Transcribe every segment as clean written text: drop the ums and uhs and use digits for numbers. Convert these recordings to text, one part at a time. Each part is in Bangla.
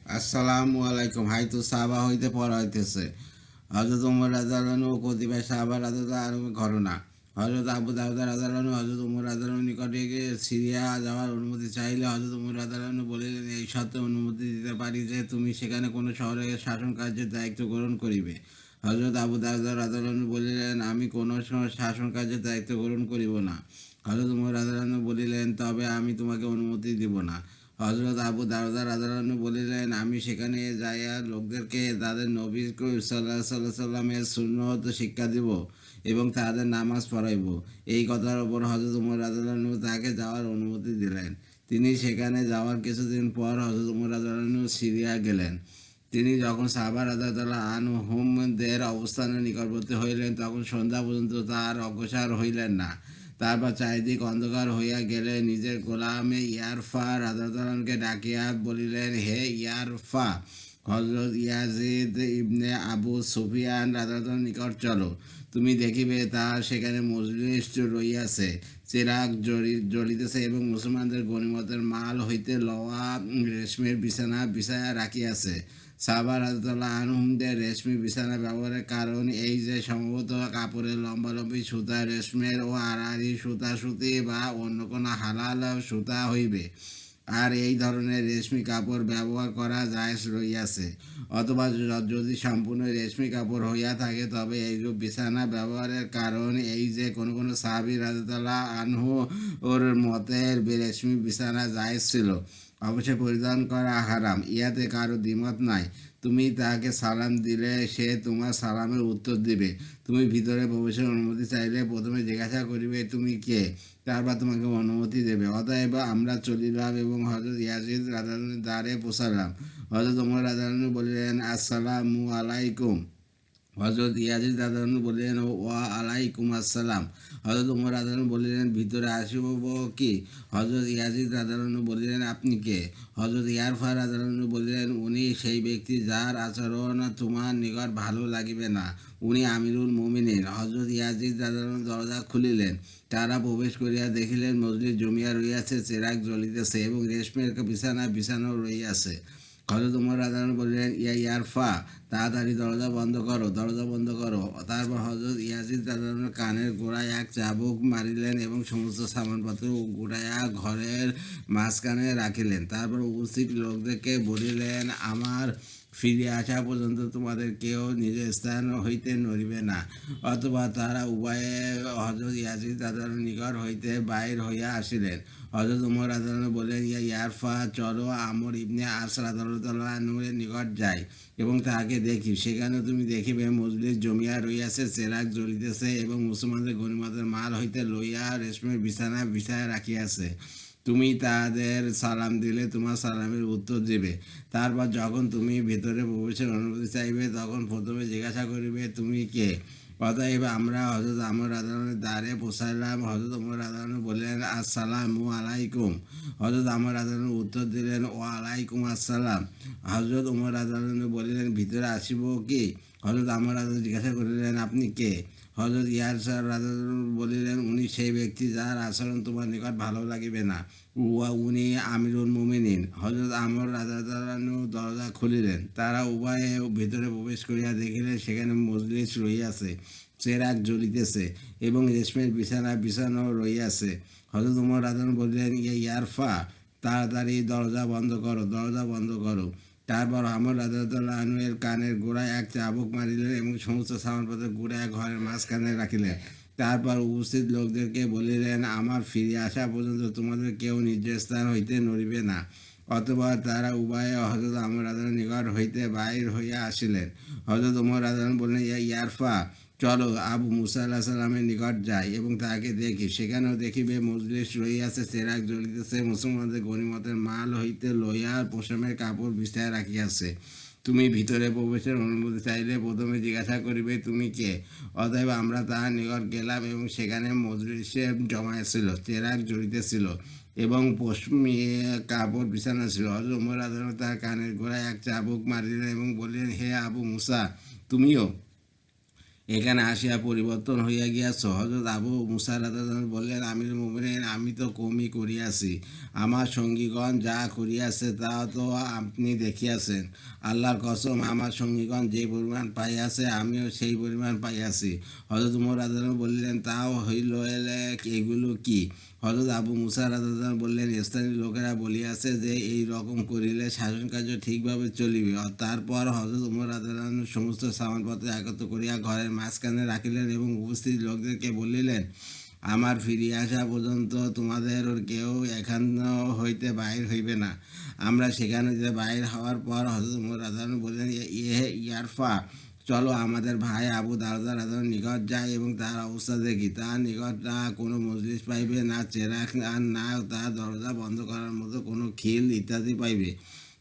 আসসালামু আলাইকুম। হাইতু সাহাবা হইতে পড়া হইতেছে হযরত ওমর রাদিয়াল্লাহু আনহু কতিপয় সাহাবা রাদিয়াল্লাহু আনহুর ঘটনা। হযরত আবু দাউদা রাদিয়াল্লাহু আনহু হযরত ওমর রাদিয়াল্লাহু আনহুর নিকটে গিয়ে সিরিয়া যাওয়ার অনুমতি চাইলে হযরত ওমর রাদিয়াল্লাহু আনহু বলিলেন, এই শর্তে অনুমতি দিতে পারি যে তুমি সেখানে কোনো শহরে শাসন কার্যের দায়িত্ব গ্রহণ করিবে। হযরত আবু দাউদা রাদিয়াল্লাহু আনহু বলিলেন, আমি কোনো শাসন কার্যের দায়িত্ব গ্রহণ করিব না। হযরত ওমর রাদিয়াল্লাহু আনহু বলিলেন, তবে আমি তোমাকে অনুমতি দিব না। হযরত আবু দারদা রাদিয়াল্লাহু আনহু বলিলেন, আমি সেখানে যাইয়া লোকদেরকে তাদের নবী সাল্লাল্লাহু সাল্লামের সুন্নত শিক্ষা দিব এবং তাদের নামাজ পড়াইব। এই কথার উপর হযরত ওমর রাদিয়াল্লাহু আনহু তাকে যাওয়ার অনুমতি দিলেন। তিনি সেখানে যাওয়ার কিছুদিন পর হযরত ওমর রাদিয়াল্লাহু আনহু সিরিয়া গেলেন। তিনি যখন সাহাবা রাদিয়াল্লাহু আনহুমদের অবস্থানের নিকটবর্তী হইলেন, তখন সন্ধ্যা পর্যন্ত তার অগ্রসর হইলেন না। তারপর চারিদিক অন্ধকার হইয়া গেলে নিজের গোলামে ইয়ারফা রাদিয়াল্লাহুকে ডাকিয়া বলিলেন, হে ইয়ারফা, হযরত ইয়াজিদ ইবনে আবু সুফিয়ান রাদিয়াল্লাহুর নিকট চলো। তুমি দেখিবে তার সেখানে মজলিস রহিয়াছে, চেরাগ জ্বলিতেছে এবং মুসলমানদের গনিমতের মাল হইতে লওয়া রেশমের বিছানা বিছায়া রাখিয়াছে। সাহাবা রাদিয়াল্লাহু আনহুমদের রেশমি বিছানা ব্যবহারের কারণ এই যে সম্ভবত কাপড়ের লম্বালম্বি সুতা রেশমের ও আড়াআড়ি সুতা সুতি বা অন্য কোনো হালাল সুতা হইবে, আর এই ধরনের রেশমি কাপড় ব্যবহার করা জায়েজ রহিয়াছে। অথবা যদি সম্পূর্ণ রেশমি কাপড় হইয়া থাকে, তবে এইরূপ বিছানা ব্যবহারের কারণ এই যে কোনো কোনো সাহাবী রাদিয়াল্লাহু আনহু ওর মতের রেশমি বিছানা জায়েজ ছিল, অবশ্যই পরিধান করা হারাম, ইহাতে কারো দ্বিমত নাই। তুমি তাহাকে সালাম দিলে সে তোমার সালামের উত্তর দিবে। তুমি ভিতরে প্রবেশের অনুমতি চাইলে প্রথমে জিজ্ঞাসা করিবে তুমি কে, তারপর তোমাকে অনুমতি দেবে। অতএব আমরা চলিলাম এবং হযরত ইয়াজিদ রাদিয়াল্লাহু দ্বারে পৌঁছালাম। হযরত ওমর রাদিয়াল্লাহু বলিলেন, আসসালামু আলাইকুম। হযরত ইয়াজিদ রাদিয়াল্লাহু বললেন, ওয়া আলাইকুম আসসালাম। হযরত ওমর রাদিয়াল্লাহু বললেন, ভিতরে আসিব কি? হযরত ইয়াজিদ রাদিয়াল্লাহু বললেন, আপনি কে? হযরত ইয়ারফা রাদিয়াল্লাহু বললেন, উনি সেই ব্যক্তি যার আচরণ তোমার নিকট ভালো লাগিবে না। উনি আমিরুল মুমিনিন। হযরত ইয়াজিদ রাদিয়াল্লাহু দরজা খুলিলেন। তারা প্রবেশ করিয়া দেখিলেন মজলিস জমিয়া রহিয়াছে, চেরাগ জ্বলিতেছে এবং রেশমের বিছানা বিছানো রহিয়াছে। হযরত ওমর রাদিয়াল্লাহু বললেন, ইয়া ইয়ারফা, তাড়াতাড়ি দরজা বন্ধ করো, দরজা বন্ধ করো। তারপর হযরত ইয়াজিদ রাদিয়াল্লাহু কানের গোড়ায় এক চাবুক মারিলেন এবং সমস্ত সামানপত্র গুড়াইয়া ঘরের মাঝখানে রাখিলেন। তারপর উপস্থিত লোকদেরকে বলিলেন, আমার ফিরে আসা পর্যন্ত তোমাদের কেউ নিজের স্থান হইতে নড়িবে না। অথবা তারা উভয়ে হযরত ইয়াজিদ রাদিয়াল্লাহুর নিকট হইতে বাহির হইয়া আসিলেন। হযরত ওমর রাদিয়াল্লাহু বললেন, ইয়া ইয়ারফা, চলো আমর ইবনে আস রাদিয়াল্লাহু আনহুর নিকট যাই এবং তাহাকে দেখি। সেখানে তুমি দেখিবে মজলিস জমিয়া রহিয়াছে, চেরাগ জ্বলিতেছে এবং মুসলমানদের গনিমতের মাল হইতে লইয়া রেশমের বিছানা বিছায়া রাখিয়াছে। তুমি তাদের সালাম দিলে তোমার সালামের উত্তর দিবে। তারপর যখন তুমি ভিতরে প্রবেশের অনুমতি চাইবে, তখন প্রথমে জিজ্ঞাসা করিবে তুমি কে। অতএব আমরা হযরত আমর রাদিয়াল্লাহুর দ্বারে পৌঁছাইলাম। হযরত ওমর রাদিয়াল্লাহু বললেন, আসসালামু আলাইকুম। হযরত আমর রাদিয়াল্লাহু উত্তর দিলেন, ওয়া আলাইকুম আসসালাম। হযরত ওমর রাদিয়াল্লাহু বলিলেন, ভিতরে আসিব কি? হযরত আমর রাদিয়াল্লাহু জিজ্ঞাসা করিলেন, আপনি কে? হযরত ইয়াসা রাদিয়াল্লাহু বলিলেন, উনি সেই ব্যক্তি যার আচরণ তোমার নিকট ভালো লাগিবে না। উনি আমিরুল মুমিনিন। হযরত আমর রাদিয়াল্লাহু দরজা খুলিলেন। তারা উভয়ে ভিতরে প্রবেশ করিয়া দেখিলেন সেখানে মজলিস রহিয়াছে, চেরাগ জ্বলিতেছে এবং রেশমের বিছানা বিছানো রহিয়াছে। হযরত ওমর রাদিয়াল্লাহু বললেন, ইয়া ইয়ারফা, তাড়াতাড়ি দরজা বন্ধ করো, দরজা বন্ধ করো। তারপর আমর রাদিয়াল্লাহু এর কানের গোড়ায় এক চাবুক মারিলেন এবং সমস্ত সামানপত্র গুড়াইয়া ঘরের মাঝখানে রাখিলেন। তারপর উপস্থিত লোকদেরকে বলিলেন, আমার ফিরে আসা পর্যন্ত তোমাদের কেউ নিজ স্থান হইতে নড়িবে না। অতঃপর তারা উভয়ে হযরত আমর রাদিয়াল্লাহুর নিকট হইতে বাহির হইয়া আসিলেন। হযরত ওমর রাদিয়াল্লাহু বললেন, ইয়া ইয়ারফা, চলো আবু মুসা আলাইহিস সালামের নিকট যাই এবং তাহাকে দেখি। সেখানেও দেখিবে মজলিস রহিয়াছে, চেরাগ জ্বলিতেছে, মুসলমানদের গনিমতের মাল হইতে লইয়া পশমের কাপড় বিছাইয়া রাখিয়াছে। তুমি ভিতরে প্রবেশের অনুমতি চাইলে প্রথমে জিজ্ঞাসা করিবে তুমি কে। অতএব আমরা তাহার নিকট গেলাম এবং সেখানে মজলিসে জমায়েছিল, চেরাগ জ্বলিতেছিল এবং পশমি কাপড় বিছানো ছিল। হযরত ওমর রাদিয়াল্লাহু তার কানের গোড়ায় এক চাবুক মারিলেন এবং বললেন, হে আবু মুসা, তুমিও? এখানে আসিয়া পরিবর্তন হইয়া গিয়াছ। হযরত আবু মুসা রাদিয়াল্লাহু বললেন, আমিরুল মুমিনিন, আমি তো কমই করিয়াছি, আমার সঙ্গীগণ যা করিয়াছে তা তো আপনি দেখিয়াছেন। আল্লাহর কসম, আমার সঙ্গীগণ যে পরিমাণ পাইয়াছে আমিও সেই পরিমাণ পাইয়াছি। হযরত উমর রাদিয়াল্লাহু বললেন, তাও হইল, এগুলো কি? হযরত আবু মুসা রাদিয়াল্লাহু বললেন, স্থানীয় লোকেরা বলিয়াছে যে এই রকম করিলে শাসনকার্য ঠিকভাবে চলিবে। তারপর হযরত উমর রাদিয়াল্লাহু সমস্ত সামানপত্র একত্র করিয়া ঘরের মাঝখানে রাখিলেন এবং উপস্থিত লোকদেরকে বলিলেন, আমার ফিরিয়া আসা পর্যন্ত তোমাদের কেউ এখান হইতে বাহির হইবে না। আমরা সেখান হইতে বাহির হওয়ার পর হযরত উমর রাদিয়াল্লাহু বললেন, ইয়ারফা, চলো আমাদের ভাই আবু দারদা রাদিয়াল্লাহুর নিকট যাই এবং তার অবস্থা দেখি। তার নিকট না কোনো মজলিস পাইবে, না চেরাগ, আর না তার দরজা বন্ধ করার মতো কোনো খিল ইত্যাদি পাইবে।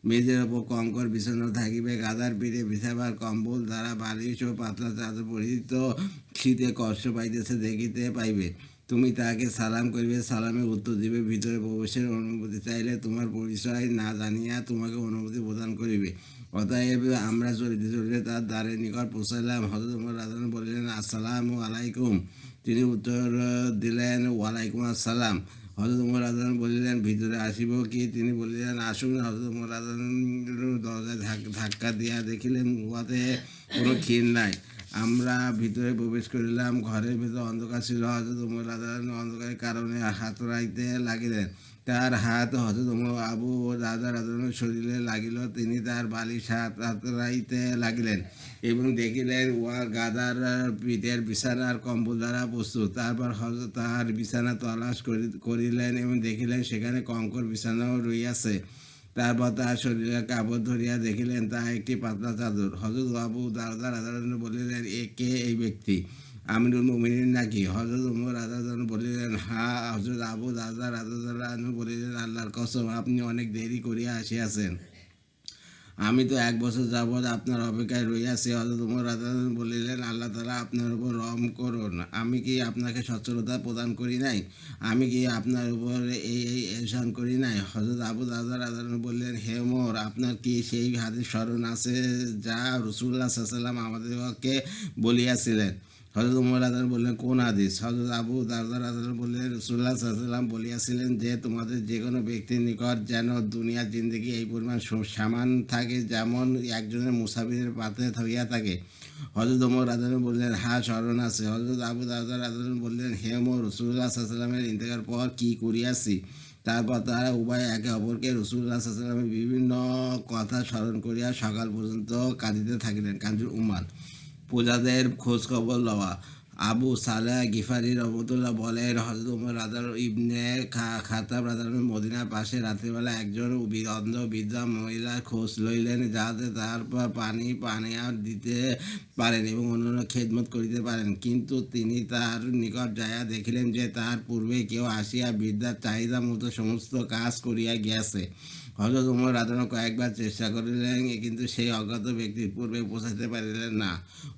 মেঝের ওপর কঙ্কর বিছানো থাকিবে, গাদার পিঠে বিছাবার কম্বল দ্বারা বালিশ ও পাতলা চাদর পরিহিত, শীতে কষ্ট পাইতেছে দেখিতে পাইবে। তুমি তাকে সালাম করিবে, সালামের উত্তর দিবে। ভিতরে প্রবেশের অনুমতি চাইলে তোমার পরিচয় না জানিয়া তোমাকে অনুমতি প্রদান করিবে। অতএব আমরা চলিতে চলিতে তার দ্বারের নিকট পৌঁছাইলাম। হযরত উমর রাদিয়াল্লাহু বললেন, আসসালামু আলাইকুম। তিনি উত্তর দিলেন, ওয়ালাইকুম আসসালাম। হযরত উমর রাদিয়াল্লাহু বললেন, ভিতরে আসিব কি? তিনি বললেন, আসুন। হযরত উমর রাদিয়াল্লাহু দরজায় ধাক্কা দিয়া দেখিলেন উহাতে কোনো খিল নাই। আমরা ভিতরে প্রবেশ করিলাম। ঘরের ভিতর অন্ধকার ছিল। হযরত উমর রাদিয়াল্লাহু অন্ধকারের কারণে হাতড়াইতে লাগিলেন। তার হাত হযরত আবু দারদা রাদিয়াল্লাহুর শরীরে লাগিল। তিনি তার বালিশ হাতড়াইতে লাগিলেন এবং দেখিলেন উহা গাদার পিঠের বিছানার কম্বল দ্বারা প্রস্তুত। তারপর হযরত তাহার বিছানা তলাশ করিলেন এবং দেখিলেন সেখানে কঙ্কর বিছানাও রহিয়াছে। তারপর তার শরীরের কাপড় ধরিয়া দেখিলেন তা একটি পাতলা চাদর। হযরত আবু দারদা রাদিয়াল্লাহু বলিলেন, কে এই ব্যক্তি? আমিরুল মুমিনিন নাকি? হযরত উমর রাদিয়াল্লাহু বলিলেন, হ্যাঁ। হযরত আবু দারদা রাদিয়াল্লাহু বলিলেন, আল্লাহর কসম, আপনি অনেক দেরি করিয়া আসিয়াছেন। আমি তো 1 বছর যাবৎ আপনার অপেক্ষায় রহিয়াছি। হযরত উমর রাদিয়াল্লাহু বলিলেন, আল্লাহ তাআলা আপনার উপর রহম করুন। আমি কি আপনাকে সচ্ছলতা প্রদান করি নাই? আমি কি আপনার উপর এই এহসান করি নাই? হযরত আবু দারদা রাদিয়াল্লাহু বললেন, হে ওমর, আপনার কি সেই হাদীস স্মরণ আছে যা রাসূলুল্লাহ সাল্লাল্লাহু আলাইহি ওয়াসাল্লাম আমাদেরকে বলিয়াছিলেন? হযরত উমর রাদিয়াল্লাহু বললেন, কোন হাদীস? হযরত আবু দারদা রাদিয়াল্লাহু বললেন, রাসূলুল্লাহ সাল্লাল্লাহু আলাইহি ওয়াসাল্লাম বলিয়াছিলেন যে তোমাদের যে কোনো ব্যক্তির নিকট যেন দুনিয়ার জিন্দেগি এই পরিমাণ সামান থাকে যেমন একজনের মুসাফিরের পাতে হইয়া থাকে। হযরত উমর রাদিয়াল্লাহু বললেন, হ্যাঁ, স্মরণ আছে। হযরত আবু দারদা রাদিয়াল্লাহু বললেন, হে ওমর, রাসূলুল্লাহ সাল্লাল্লাহু আলাইহি ওয়াসাল্লামের ইন্তেকালের পর কি করিয়াছি? তারপর তারা উভয়ে একে অপরকে রাসূলুল্লাহ সাল্লাল্লাহু আলাইহি ওয়াসাল্লামের বিভিন্ন কথা স্মরণ করিয়া সকাল পর্যন্ত কাঁদিতে থাকিলেন। কাঞ্জুল উম্মাল, প্রজাদের খোঁজ খবর লওয়া। আবু সালেহ গিফারি রহমতুল্লাহ বলেন, হযরত উমর রাদিয়াল্লাহু ইবনে খাত্তাব রাদিয়াল্লাহু মদিনার পাশে রাত্রিবেলা একজন অন্ধ বৃদ্ধা মহিলার খোঁজ লইলেন, যাতে তার পানীয় দিতে পারেন এবং অন্যান্য খেদমত করিতে পারেন। কিন্তু তিনি তার নিকট যাইয়া দেখিলেন যে তার পূর্বে কেউ আসিয়া বৃদ্ধার চাহিদা মতো সমস্ত কাজ করিয়া গিয়াছে। হযরত উমর রাদিয়াল্লাহু কয়েকবার চেষ্টা করিলেন, কিন্তু সেই অজ্ঞাত ব্যক্তির পূর্বে পৌঁছাইতে পারিলেন না।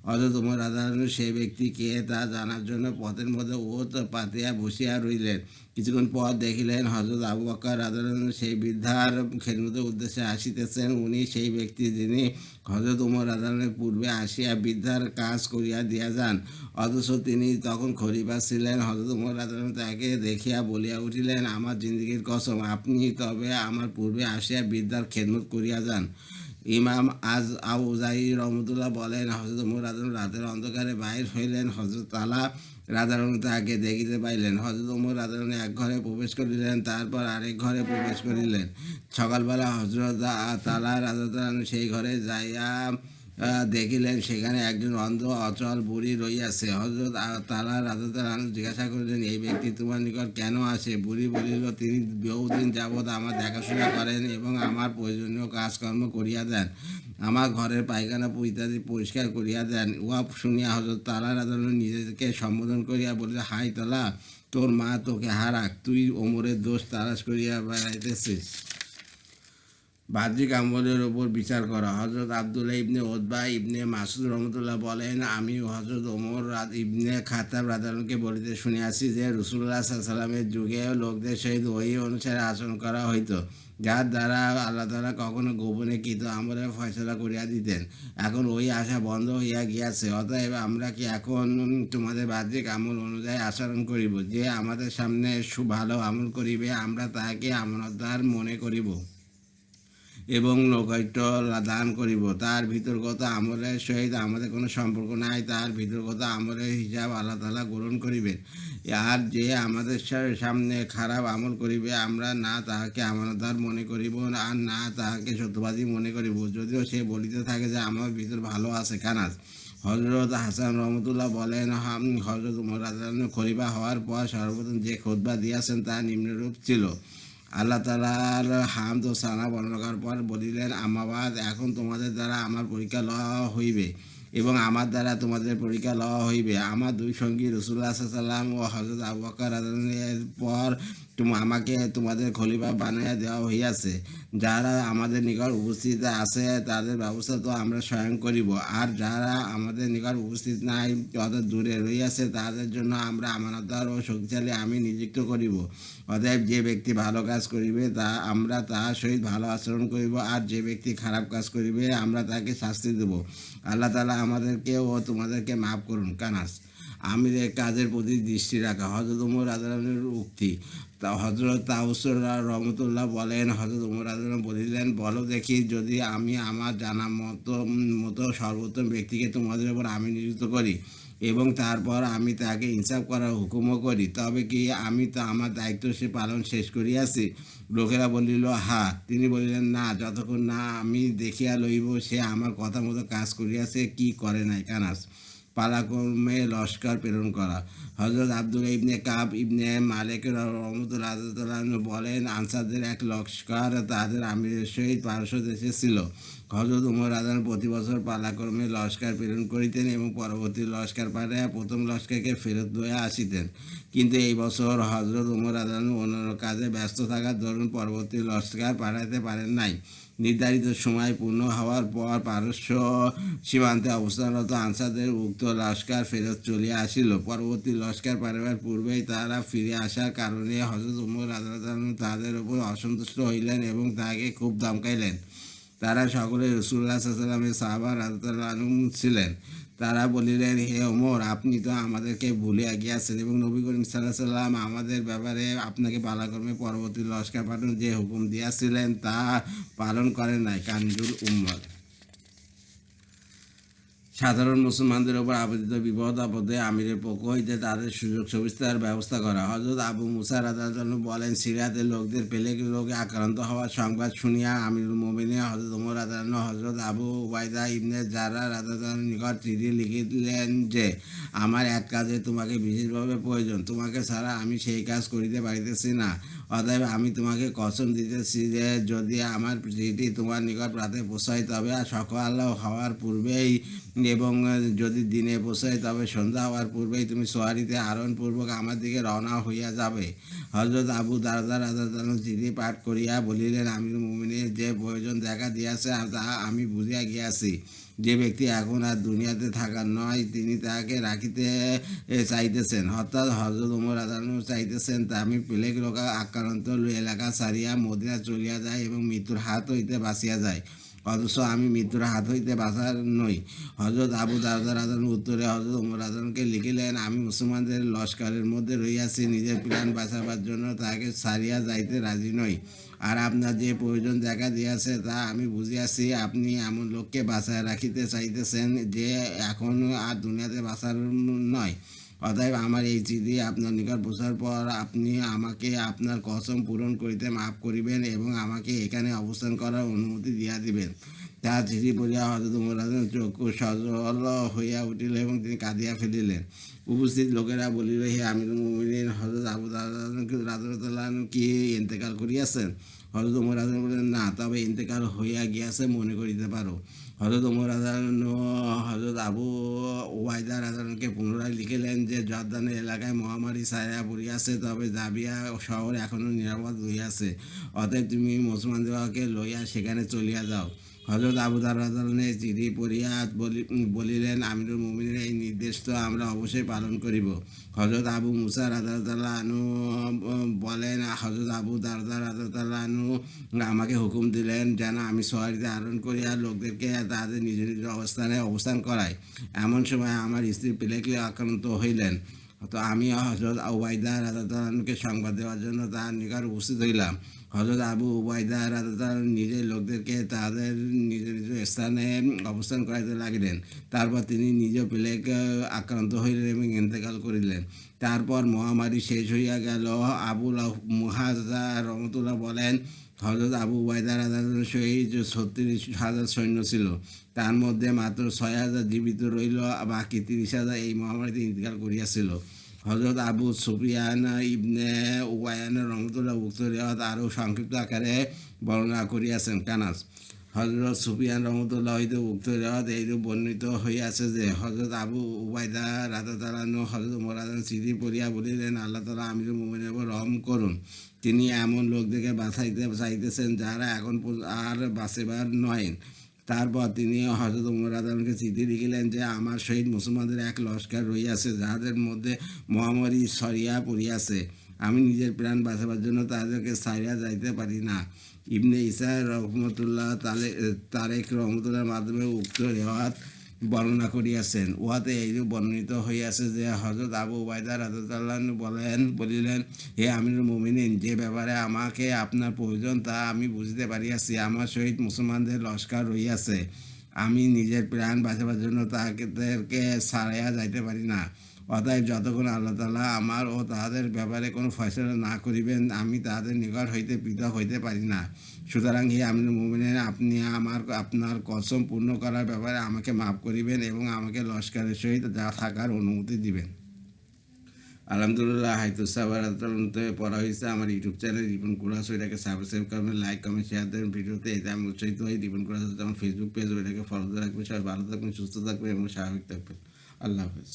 হযরত উমর রাদিয়াল্লাহু সেই ব্যক্তি কে তা জানার জন্য পথের মধ্যে ওত পাতিয়া বসিয়া রইলেন। কিছুক্ষণ পর দেখিলেন হযরত আবু বকর রাদিয়াল্লাহু সেই বৃদ্ধার খেদমতের উদ্দেশ্যে আসিতেছেন। উনি সেই ব্যক্তি যিনি হযরত উমর রাদিয়াল্লাহু পূর্বে আসিয়া বৃদ্ধার কাজ করিয়া দিয়া যান, অথচ তিনি তখন খলিফা ছিলেন। হযরত উমর রাদিয়াল্লাহু তাকে দেখিয়া বলিয়া উঠিলেন, আমার জিন্দেগীর কসম, আপনি তবে আমার পূর্বে আসিয়া বৃদ্ধার খেদমত করিয়া যান। ইমাম আউজাই রহমতুল্লাহ বলেন, হযরত উমর রাদিয়াল্লাহু রাতের অন্ধকারে বাহির হইলেন। হযরত তালা রাদিয়াল্লাহু তাহাকে দেখিতে পাইলেন। হযরত উমর রাদিয়াল্লাহু এক ঘরে প্রবেশ করিলেন, তারপর আরেক ঘরে প্রবেশ করিলেন। সকালবেলা হযরত তালা রাদিয়াল্লাহু সেই ঘরে যাইয়া দেখিলেন সেখানে একজন অন্ধ অচল বুড়ি রহিয়াছে। হযরত তালা রাদিয়াল্লাহু জিজ্ঞাসা করিলেন, এই ব্যক্তি তোমার নিকট কেন আসে? বুড়ি বলিল, তিনি বহুদিন যাবৎ আমার দেখাশোনা করেন এবং আমার প্রয়োজনীয় কাজকর্ম করিয়া দেন, আমার ঘরের পায়খানা ইত্যাদি পরিষ্কার করিয়া দেন। উহা শুনিয়া হযরত তালা রাদিয়াল্লাহু নিজেকে সম্বোধন করিয়া বলিল, হাই তালা, তোর মা তোকে হারাক, তুই ওমরের দোষ তালাশ করিয়া বেড়াইতেছিস। বাহ্যিক আমলের ওপর বিচার করা। হযরত আব্দুল্লাহ ইবনে উতবা ইবনে মাসউদ রহমতুল্লাহ বলেন, আমি হযরত ওমর ইবনে খাত্তাব রাদিয়াল্লাহু বলিতে শুনিয়াছি যে রাসূলুল্লাহ সাল্লাল্লাহু আলাইহি ওয়াসাল্লামের যুগে লোকদের সহিত ওহী অনুসারে আচরণ করা হইত, যার দ্বারা আল্লাহ তাআলা কখনো গোপনে কৃত আমলের ফয়সালা করিয়া দিতেন। এখন ওই আশা বন্ধ হইয়া গিয়াছে। অতএব আমরা কি এখন তোমাদের বাহ্যিক আমল অনুযায়ী আচরণ করিব? যে আমাদের সামনে ভালো আমল করিবে, আমরা তাহাকে আমানতদার মনে করিব এবং লোকায়িত দান করিব। তার ভিতরগত আমলের সহিত আমাদের কোনো সম্পর্ক নাই। তার ভিতরগত আমলের হিসাব আল্লাহ তাআলা গ্রহণ করিবেন। আর যে আমাদের সামনে খারাপ আমল করিবে, আমরা না তাহাকে আমানতদার মনে করিব আর না তাহাকে সত্যবাদী মনে করিব, যদিও সে বলিতে থাকে যে আমার ভিতর ভালো আছে। কানাজ হযরত হাসান রহমতুল্লাহ বলেন, হযরত উমর রাদিয়াল্লাহু খলিফা হওয়ার পর সর্বপ্রথম যে খুতবা দিয়াছেন তা নিম্নরূপ ছিল। আল্লাহ তাআলার হামদ ও সানা বর্ণনা করার পর বলিলেন, আমাবাদ, এখন তোমাদের দ্বারা আমার পরীক্ষা লওয়া হইবে এবং আমার দ্বারা তোমাদের পরীক্ষা লওয়া হইবে। আমার দুই সঙ্গী রাসূলুল্লাহ সাল্লাল্লাহু আলাইহি ওয়াসাল্লাম ও হযরত আবু বকর রাদিয়াল্লাহু পর আমাকে তোমাদের খলিফা বানাইয়া দেওয়া হইয়াছে। যারা আমাদের নিকট উপস্থিত আছে তাদের ব্যবস্থা তো আমরা স্বয়ং করিব, আর যারা আমাদের নিকট উপস্থিত নাই অর্থাৎ দূরে রহিয়াছে তাদের জন্য আমরা আমানতদার ও শক্তিশালী আমি নিযুক্ত করিব। অতএব যে ব্যক্তি ভালো কাজ করিবে আমরা তাহার সহিত ভালো আচরণ করিব, আর যে ব্যক্তি খারাপ কাজ করিবে আমরা তাকে শাস্তি দেব। আল্লাহ তাআলা আমাদেরকে ও তোমাদেরকে মাফ করুন। কানাস আমিরের কাজের প্রতি দৃষ্টি রাখা। হযরত ওমর রাদিয়াল্লাহু উক্তি। হযরত তাউসুর রহমতুল্লাহ বলেন, হযরত ওমর রাদিয়াল্লাহু বলিলেন, বলো দেখি, যদি আমি আমার জানা মতো সর্বোত্তম ব্যক্তিকে তোমাদের উপর আমি নিযুক্ত করি এবং তারপর আমি তাকে ইনসাফ করার হুকুমও করি, তবে কি আমি তো আমার দায়িত্ব সে পালন শেষ করিয়াছি? লোকেরা বলিল, হ্যাঁ। তিনি বলিলেন, না, যতক্ষণ না আমি দেখিয়া লইব সে আমার কথা মতো কাজ করিয়াছে কি করে নাই। কানাস পালাক্রমে লস্কর প্রেরণ করা। হযরত আব্দুল্লাহ ইবনে কাব ইবনে মালিক রহমতুল্লাহ বলেন, আনসারদের এক লস্কর তাদের আমিরের সহিত পারস্য দেশে ছিল। হযরত ওমর রাদিয়াল্লাহু প্রতি বছর পালাক্রমে লস্কর প্রেরণ করিতেন এবং পরবর্তী লস্কর পাঠাইয়া প্রথম লস্করকে ফেরত লইয়া আসিতেন। কিন্তু এই বছর হযরত ওমর রাদিয়াল্লাহু অন্যান্য কাজে ব্যস্ত থাকার দরুন পরবর্তী লস্কর পাঠাইতে পারেন নাই। নির্ধারিত সময় পূর্ণ হওয়ার পর পারস্য সীমান্তে অবস্থানরত আনসারদের উক্ত লস্কর ফেরত চলিয়া আসিল। পরবর্তী লস্কর পাঠাইবার পূর্বেই তাহারা ফিরে আসার কারণে হযরত ওমর রাদিয়াল্লাহু তাদের উপর অসন্তুষ্ট হইলেন এবং তাহাকে খুব ধমকাইলেন। তারা সকলে রাসূলুল্লাহ সাল্লাল্লাহু আলাইহি ওয়াসাল্লামের সাহাবা রাদিয়াল্লাহু আনহুম ছিলেন। তারা বলিলেন, হে ওমর, আপনি তো আমাদেরকে ভুলিয়া গিয়াছেন এবং নবী করিম সাল্লাল্লাহু আলাইহি ওয়াসাল্লাম আমাদের ব্যাপারে আপনাকে পালাক্রমে পরবর্তী লস্কর পাঠানোর যে হুকুম দিয়াছিলেন তা পালন করেন নাই। কানজুল উম্মত। সাধারণ মুসলমানদের উপর আপতিত বিপদ আপদে আমিরের পক্ষ হইতে তাদের সুযোগ সুবিধার ব্যবস্থা করা। হযরত আবু মুসা রাদিয়াল্লাহু বলেন, সিরিয়াতের লোকদের প্লেগ রোগে আক্রান্ত হওয়ার সংবাদ শুনিয়া আমিরুল মুমিনিন হযরত ওমর রাদিয়াল্লাহু হযরত আবু উবাইদা ইবনে জাররাহ রাদিয়াল্লাহু নিকট চিঠি লিখিলেন যে, আমার এক কাজে তোমাকে বিশেষভাবে প্রয়োজন, তোমাকে ছাড়া আমি সেই কাজ করিতে পারিতেছি না। অতএব আমি তোমাকে কসম দিতেছি যে যদি আমার চিঠি তোমার নিকট রাতে পৌঁছায় তবে সকাল হওয়ার পূর্বেই এবং যদি দিনে পৌঁছায় তবে সন্ধ্যা হওয়ার পূর্বেই তুমি সোয়ারিতে আরোহণপূর্বক আমার দিকে রওনা হইয়া যাবে। হযরত আবু দারদা রাদিয়াল্লাহু চিঠি পাঠ করিয়া বলিলেন, আমিরুল মুমিনিনের যে প্রয়োজন দেখা দিয়াছে তাহা আমি বুঝিয়া গিয়াছি। যে ব্যক্তি এখন আর দুনিয়াতে থাকার নয় তিনি তাহাকে রাখিতে চাইতেছেন, অর্থাৎ হযরত ওমর রাদিয়াল্লাহু চাইতেছেন তা আমি প্লেগ রোগে আক্রান্ত এলাকা ছাড়িয়া মদিনা চলিয়া যায় এবং মৃত্যুর হাত হইতে বাঁচিয়া যায়, অথচ আমি মৃত্যুর হাত হইতে বাঁচার নই। হযরত আবু দারদা রাদিয়াল্লাহু উত্তরে হযরত ওমর রাদিয়াল্লাহুকে লিখিলেন, আমি মুসলমানদের লস্করের মধ্যে রহিয়াছি, নিজের প্রাণ বাঁচাবার জন্য তাহাকে ছাড়িয়া যাইতে রাজি নই। আর আপনার যে প্রয়োজন দেখা দিয়াছে তা আমি বুঝিয়াছি। আপনি এমন লোককে বাঁচায় রাখিতে চাইতেছেন যে এখন আর দুনিয়াতে বাঁচার নয়। অতএব আমার এই চিঠি আপনার নিকট পৌঁছার পর আপনি আমাকে আপনার কসম পূরণ করিতে মাফ করিবেন এবং আমাকে এখানে অবস্থান করার অনুমতি দিয়া দিবেন। তাহার চিঠি পড়িয়া হযরত ওমর রাদিয়াল্লাহু চক্ষু সজল হইয়া উঠিল এবং তিনি কাঁদিয়া ফেলিলেন। উপস্থিত লোকেরা বলিল, হে আমিরুল মুমিনিন, হযরত আবু দারদা রাদিয়াল্লাহু কি ইন্তেকাল করিয়াছেন? হযরত ওমর রাদিয়াল্লাহু বললেন, না, তবে ইন্তেকাল হইয়া গিয়াছে মনে করিতে পারো। হযরত ওমর রাদিয়াল্লাহু হযরত আবু উবাইদা রাদিয়াল্লাহুকে পুনরায় লিখিলেন যে, জর্দানের এলাকায় মহামারী ছায়া পড়িয়াছে, তবে জাবিয়া শহর এখনও নিরাপদ রহিয়াছে। অতএব তুমি মুসলমানদিগকে লইয়া সেখানে চলিয়া যাও। হযরত আবু দার রাদিয়াল্লাহু চিঠি পড়িয়া বলিলেন, আমিরুল মুমিনের এই নির্দেশ তো আমরা অবশ্যই পালন করিব। হযরত আবু মুসা রাদিয়াল্লাহু আনহু বলেন, হযরত আবু দারদা রাদিয়াল্লাহু আনহু আমাকে হুকুম দিলেন যেন আমি সওয়ারিতে আরোহণ করিয়া লোকদেরকে তাদের নিজ নিজ অবস্থানে অবস্থান করাই। এমন সময় আমার স্ত্রী প্লেগে আক্রান্ত হইলেন। তো আমি হযরত উবাইদা রাদিয়াল্লাহু আনহুকে সংবাদ দেওয়ার জন্য তার নিকট উপস্থিত হইলাম। হযরত আবু উবাইদা রাদিয়াল্লাহু আনহু নিজের লোকদেরকে তাদের নিজ নিজ স্থানে অবস্থান করাইতে লাগিলেন। তারপর তিনি নিজে প্লেগ আক্রান্ত হইলেন এবং ইন্তেকাল করিলেন। তারপর মহামারী শেষ হইয়া গেল। আবুল মুহাজা রহমতুল্লাহ বলেন, হযরত আবু উবাইদা রাদিয়াল্লাহু সহিত ৩৬,০০০ সৈন্য ছিল। তার মধ্যে মাত্র ৬,০০০ জীবিত রইল, বাকি ৩০,০০০ এই মহামারীতে ইন্তেকাল করিয়াছিল। হযরত আবু সুফিয়ান ইবনে উয়াইনা রহমতুল্লাহ উক্ত রিওয়ায়াত আরও সংক্ষিপ্ত আকারে বর্ণনা করিয়াছেন। কানাস হযরত সুফিয়ান রহমতুল্লাহ হইতে উক্ত রিওয়ায়াত এইরূপ বর্ণিত হইয়াছে যে, হযরত আবু উবাইদা রাদিয়াল্লাহু আনহু হযরত ওমর রাদিয়াল্লাহু চিঠি পড়িয়া বলিলেন, আল্লাহ তাআলা আমিরুল মুমিনের উপর রহম করুন। তিনি এমন লোকদেরকে বাঁচাইতে চাইতেছেন যারা এখন আর বাঁচিবার নয়। তারপর তিনি হযরত ওমর রাদিয়াল্লাহু চিঠি লিখিলেন যে, আমার সহিত মুসলমানদের এক লস্কর রহিয়াছে, যাহাদের মধ্যে মহামারী ছড়িয়া পড়িয়াছে। আমি নিজের প্রাণ বাঁচাবার জন্য তাদেরকে ছাড়িয়া যাইতে পারি না। ইবনে ইসা রহমতুল্লাহ তারেক রহমতুল্লাহর মাধ্যমে উক্ত রেওয়াত বর্ণনা করিয়াছেন। উহাতে এইরূপ বর্ণিত হইয়াছে যে, হযরত আবু উবাইদা রাদিয়াল্লাহু আনহু বলিলেন, হে আমিরুল মুমিনিন, যে ব্যাপারে আমাকে আপনার প্রয়োজন তা আমি বুঝিতে পারিয়াছি। আমার সহিত মুসলমানদের লস্কর রহিয়াছে। আমি নিজের প্রাণ বাঁচাবার জন্য তাদেরকে ছাড়িয়া যাইতে পারি না। অতএব যতক্ষণ আল্লাহ তাআলা আমার ও তাহাদের ব্যাপারে কোনো ফয়সালা না করিবেন, আমি তাহাদের নিকট হইতে পৃথক হইতে পারি না। সুতরাং হে আমিরুল মুমিনিন, আপনি আপনার কসম পূর্ণ করার ব্যাপারে আমাকে মাফ করিবেন এবং আমাকে লস্করের সহিত থাকার অনুমতি দিবেন। আলহামদুলিল্লাহ, হাইতুসাবারাতে পড়া হয়েছে আমার ইউটিউব চ্যানেল রিপন কুরাস। ওইটাকে সাবস্ক্রাইব করবেন, লাইক কমেন্ট শেয়ার দেবেন ভিডিওতে, এতে আমি উৎসাহিত হই। রিপন কুরাস হচ্ছে আমার ফেসবুক পেজ, ওইটাকে ফলো রাখবেন। সবাই ভালো থাকবেন, সুস্থ থাকবেন এবং স্বাভাবিক থাকবেন। আল্লাহ হাফেজ।